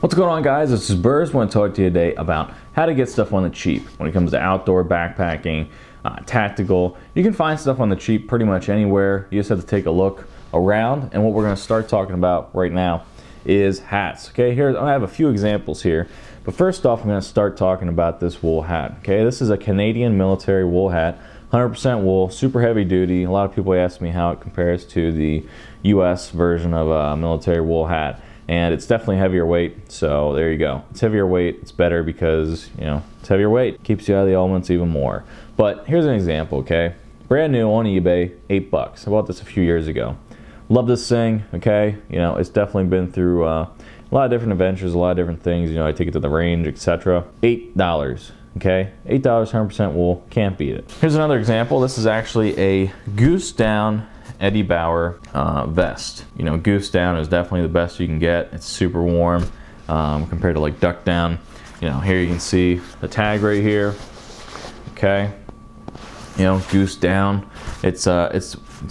What's going on, guys? This is Burrs. I want to talk to you today about how to get stuff on the cheap when it comes to outdoor backpacking, tactical. You can find stuff on the cheap pretty much anywhere. You just have to take a look around. And what we're going to start talking about right now is hats. Okay, here I have a few examples here. But first off, I'm going to start talking about this wool hat. Okay, this is a Canadian military wool hat. 100% wool, super heavy duty. A lot of people ask me how it compares to the US version of a military wool hat. And it's definitely heavier weight, so there you go. It's heavier weight, it's better because, you know, it's heavier weight. Keeps you out of the elements even more. But here's an example, okay? Brand new on eBay, $8. I bought this a few years ago. Love this thing, okay? You know, it's definitely been through a lot of different adventures, a lot of different things. You know, I take it to the range, etc. $8. Okay, $8, 100% wool, can't beat it. Here's another example. This is actually a Goose down Eddie Bauer vest. You know, Goose down is definitely the best you can get. It's super warm compared to like duck down. You know, here you can see the tag right here. Okay, you know, Goose down. It's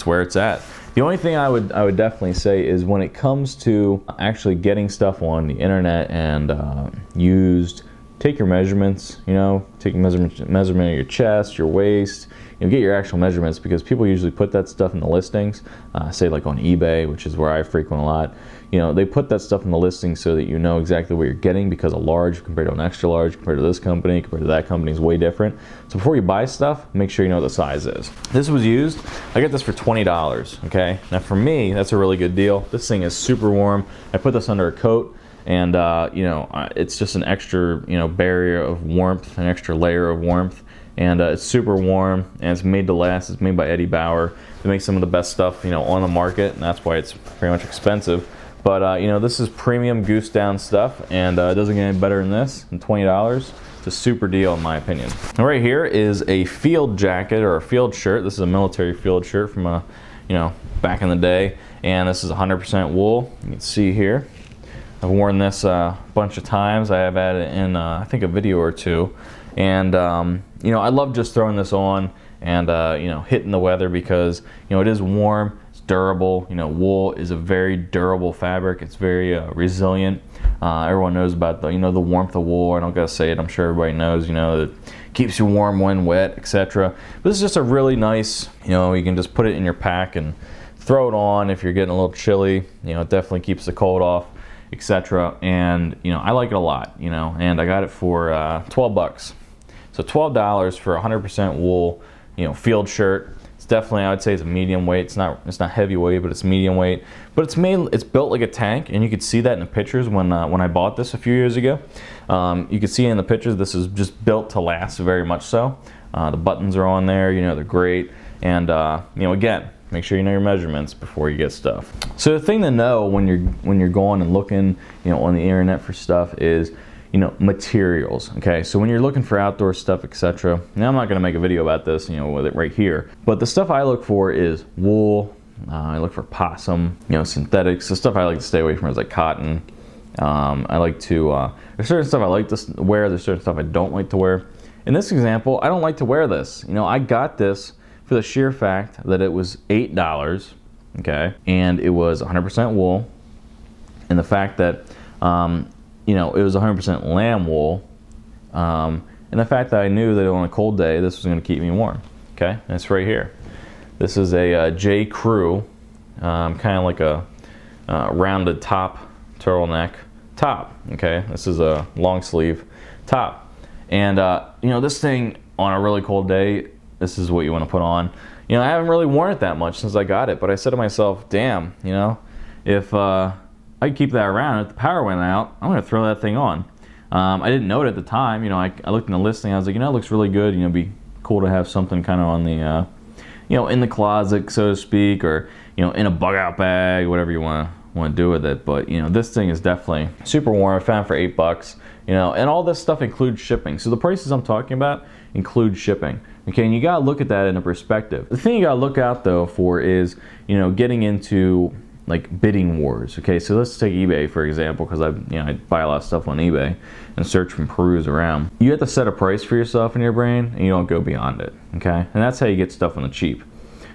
where it's at. The only thing I would definitely say is when it comes to actually getting stuff on the internet and used. Take your measurements, you know, take a measurement of your chest, your waist, you know, get your actual measurements, because people usually put that stuff in the listings, say like on eBay, which is where I frequent a lot. You know, they put that stuff in the listings so that you know exactly what you're getting, because a large compared to an extra large, compared to this company, compared to that company is way different. So before you buy stuff, make sure you know what the size is. This was used, I got this for $20, okay? Now for me, that's a really good deal. This thing is super warm. I put this under a coat. And you know, it's just an extra, you know, barrier of warmth, an extra layer of warmth, and it's super warm, and it's made to last. It's made by Eddie Bauer. They make some of the best stuff, you know, on the market, and that's why it's pretty much expensive. But you know, this is premium Goose down stuff, and it doesn't get any better than this. And $20, it's a super deal in my opinion. And right here is a field jacket or a field shirt. This is a military field shirt from a, you know, back in the day, and this is 100% wool. You can see here. I've worn this a bunch of times. I have had it in, I think, a video or two. And, you know, I love just throwing this on and, you know, hitting the weather, because, you know, it is warm, it's durable. You know, wool is a very durable fabric. It's very resilient. Everyone knows about the, you know, the warmth of wool. I don't gotta say it. I'm sure everybody knows, you know, that keeps you warm when wet, etc. But this is just a really nice, you know, you can just put it in your pack and throw it on if you're getting a little chilly. You know, it definitely keeps the cold off, etc. And you know, I like it a lot, you know, and I got it for $12. So $12 for 100% wool, you know, field shirt. It's definitely, I would say, it's a medium weight. It's not heavyweight, but it's medium weight. But it's built like a tank, and you could see that in the pictures when I bought this a few years ago. You could see in the pictures this is just built to last, very much so. The buttons are on there, you know, they're great, and you know, again, make sure you know your measurements before you get stuff. So the thing to know when you're going and looking, you know, on the internet for stuff is, you know, materials. Okay, so when you're looking for outdoor stuff, etc. Now I'm not going to make a video about this, you know, with it right here. But the stuff I look for is wool. I look for possum, you know, synthetics. The stuff I like to stay away from is like cotton. I like to. There's certain stuff I like to wear. There's certain stuff I don't like to wear. In this example, I don't like to wear this. You know, I got this for the sheer fact that it was $8, okay, and it was 100% wool, and the fact that, you know, it was 100% lamb wool, and the fact that I knew that on a cold day this was going to keep me warm, okay, and it's right here. This is a J. Crew, kind of like a rounded top turtleneck top, okay. This is a long sleeve top, and you know, this thing on a really cold day, this is what you want to put on. You know, I haven't really worn it that much since I got it, but I said to myself, damn, you know, if I could keep that around, if the power went out, I'm going to throw that thing on. I didn't know it at the time. You know, I looked in the listing, I was like, you know, it looks really good. You know, it'd be cool to have something kind of on the, you know, in the closet, so to speak, or, you know, in a bug out bag, whatever you want to do with it. But, you know, this thing is definitely super warm. I found it for $8, you know, and all this stuff includes shipping. So the prices I'm talking about include shipping. Okay, and you gotta look at that in a perspective. The thing you gotta look out though for is, you know, getting into like bidding wars. Okay, so let's take eBay for example, because I buy a lot of stuff on eBay and search and peruse around. You have to set a price for yourself in your brain, and you don't go beyond it. Okay, and that's how you get stuff on the cheap.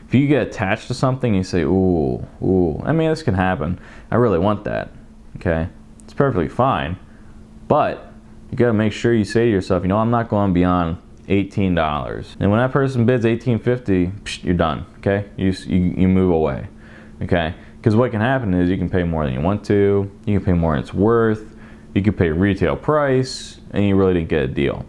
If you get attached to something, you say, ooh, I mean, this can happen. I really want that. Okay, it's perfectly fine. But you gotta make sure you say to yourself, you know, I'm not going beyond $18. And when that person bids $18.50, you're done, okay? You move away, okay? Because what can happen is you can pay more than you want to, you can pay more than it's worth, you can pay retail price, and you really didn't get a deal.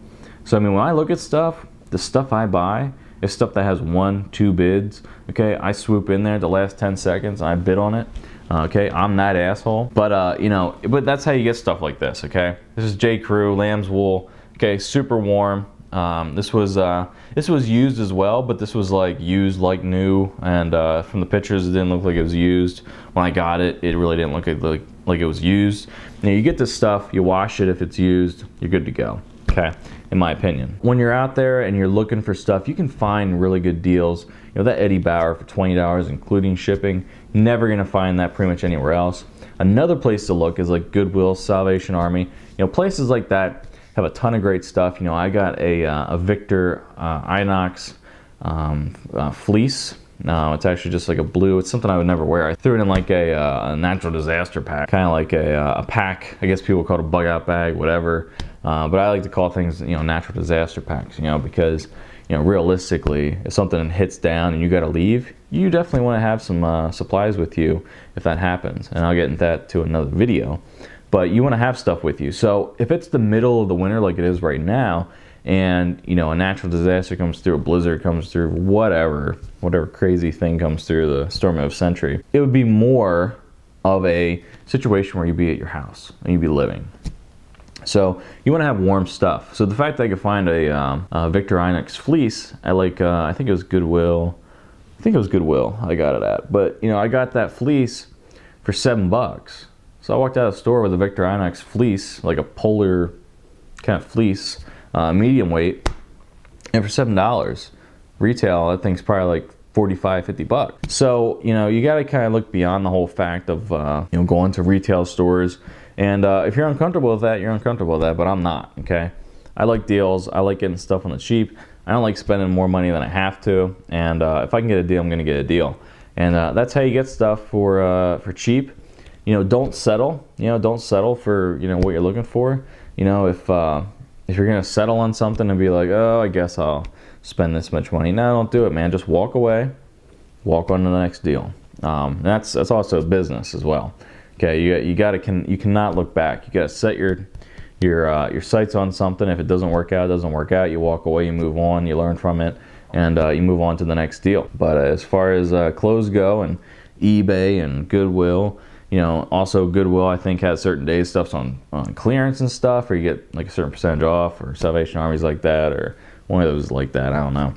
So I mean, when I look at stuff, the stuff I buy is stuff that has 1, 2 bids, okay? I swoop in there the last 10 seconds and I bid on it, okay? I'm that asshole. But, you know, but that's how you get stuff like this, okay? This is J. Crew, lamb's wool, okay? Super warm. This was used as well, but this was like used like new, and from the pictures it didn't look like it was used. When I got it, it really didn't look like it was used. Now you get this stuff, you wash it. If it's used, you're good to go, okay, in my opinion. When you're out there and you're looking for stuff, you can find really good deals. You know, that Eddie Bauer for $20 including shipping, never gonna find that pretty much anywhere else. Another place to look is like Goodwill, Salvation Army, you know, places like that have a ton of great stuff. You know, I got a Victor Inox fleece. No, it's actually just like a blue. It's something I would never wear. I threw it in like a natural disaster pack, kind of like a pack. I guess people call it a bug out bag, whatever. But I like to call things, you know, natural disaster packs. You know, because, you know, realistically, if something hits down and you got to leave, you definitely want to have some supplies with you if that happens. And I'll get into that to another video. But you want to have stuff with you. So if it's the middle of the winter like it is right now, and you know, a natural disaster comes through, a blizzard comes through, whatever crazy thing comes through, the storm of the century, it would be more of a situation where you'd be at your house and you'd be living. So you want to have warm stuff. So the fact that I could find a Victor Inox fleece at like I think it was Goodwill. I got it at. But you know, I got that fleece for $7. So I walked out of the store with a Victor Inox fleece, like a polar kind of fleece, medium weight, and for $7. Retail, that thing's probably like 45, 50 bucks. So, you know, you gotta kind of look beyond the whole fact of, you know, going to retail stores. And if you're uncomfortable with that, you're uncomfortable with that, but I'm not, okay? I like deals, I like getting stuff on the cheap. I don't like spending more money than I have to. And if I can get a deal, I'm gonna get a deal. And that's how you get stuff for cheap. You know, don't settle. You know, don't settle for, you know, what you're looking for. You know, if you're gonna settle on something and be like, oh, I guess I'll spend this much money. No, don't do it, man. Just walk away. Walk on to the next deal. That's also business as well. Okay, you cannot look back. You gotta set your sights on something. If it doesn't work out, it doesn't work out. You walk away. You move on. You learn from it, and you move on to the next deal. But as far as clothes go, and eBay and Goodwill. You know, also Goodwill, I think, has certain days stuff's on clearance and stuff, or you get like a certain percentage off, or Salvation Army's like that, or one of those like that, I don't know.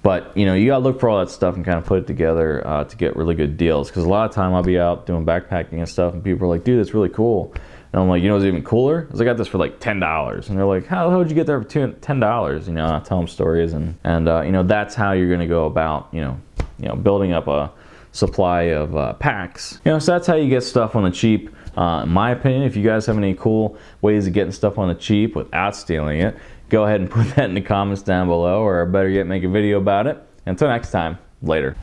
But, you know, you gotta look for all that stuff and kind of put it together to get really good deals. Because a lot of time I'll be out doing backpacking and stuff, and people are like, dude, that's really cool. And I'm like, you know what's even cooler? Is I got this for like $10. And they're like, how the hell did you get there for $10? You know, I tell them stories, and you know, that's how you're gonna go about, you know, building up a supply of packs. You know, so that's how you get stuff on the cheap. In my opinion, if you guys have any cool ways of getting stuff on the cheap without stealing it, go ahead and put that in the comments down below, or better yet, make a video about it. Until next time, later.